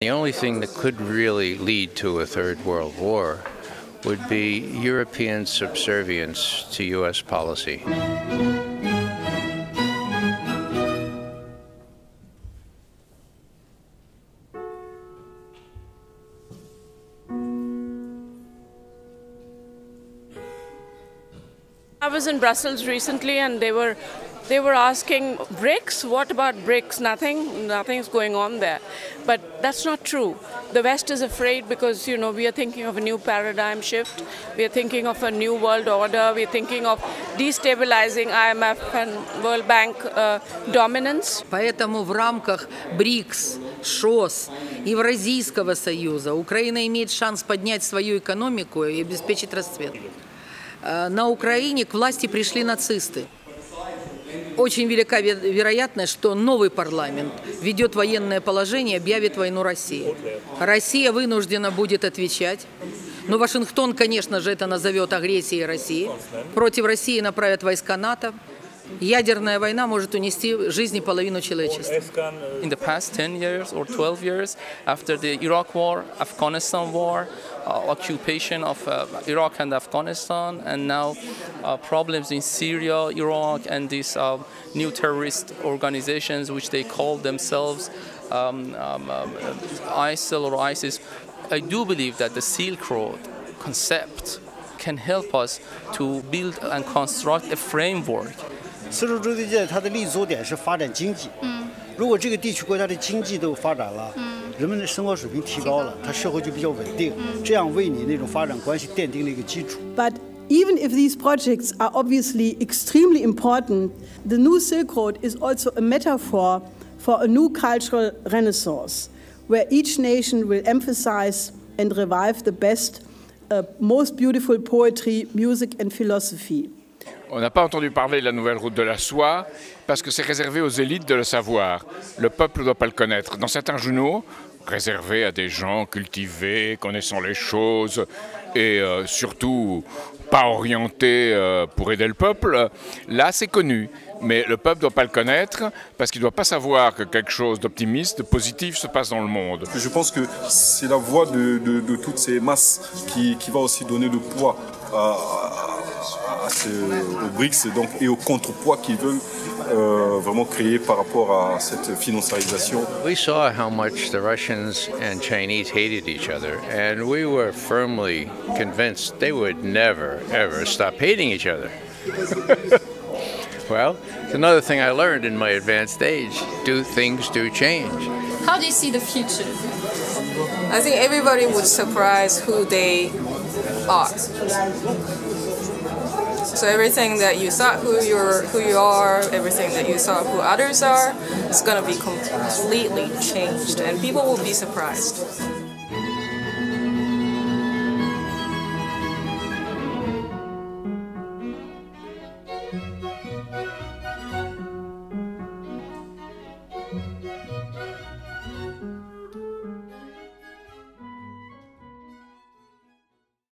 The only thing that could really lead to a third world war would be European subservience to U.S. policy. I was in Brussels recently and they were asking, BRICS? What about BRICS? Nothing's going on there. But that's not true. The West is afraid because, we are thinking of a new paradigm shift. We are thinking of a new world order. We are thinking of destabilizing IMF and World Bank dominance. Поэтому в рамках БРИКС, ШОС, Евразийского союза Украина имеет шанс поднять свою экономику и обеспечить расцвет. На Украине к власти пришли нацисты. Очень велика вероятность, что новый парламент введет военное положение и объявит войну России. Россия вынуждена будет отвечать. Но Вашингтон, конечно же, это назовет агрессией России. Против России направят войска НАТО. Ядерная война может унести жизни половину человечества. In the past 10 years or 12 years, after the Iraq war, Afghanistan war, occupation of Iraq and Afghanistan, and now problems in Syria, Iraq, and these new terrorist organizations, which they call themselves ISIL or ISIS, I do believe that the Silk Road concept can help us to build and construct a framework. 丝绸之路线它的立足点是发展经济。如果这个地区国家的经济都发展了，人们的生活水平提高了，它社会就比较稳定，这样为你那种发展关系奠定了一个基础。But even if these projects are obviously extremely important, the new Silk Road is also a metaphor for a new cultural renaissance, where each nation will emphasize and revive the best, most beautiful poetry, music and philosophy. On n'a pas entendu parler de la nouvelle route de la soie parce que c'est réservé aux élites de le savoir. Le peuple ne doit pas le connaître. Dans certains journaux, réservé à des gens cultivés, connaissant les choses et surtout pas orientés pour aider le peuple, là c'est connu. Mais le peuple ne doit pas le connaître parce qu'il ne doit pas savoir que quelque chose d'optimiste, de positif se passe dans le monde. Je pense que c'est la voix de toutes ces masses qui va aussi donner le poids aux BRICS et au contrepoids qu'ils veulent vraiment créer par rapport à cette financiarisation. We saw how much the Russians and Chinese hated each other, and we were firmly convinced they would never, ever stop hating each other. Well, it's another thing I learned in my advanced age. Things do change. How do you see the future? I think everybody would surprise who they are. So everything that you thought who you are, everything that you thought who others are, is going to be completely changed, and people will be surprised.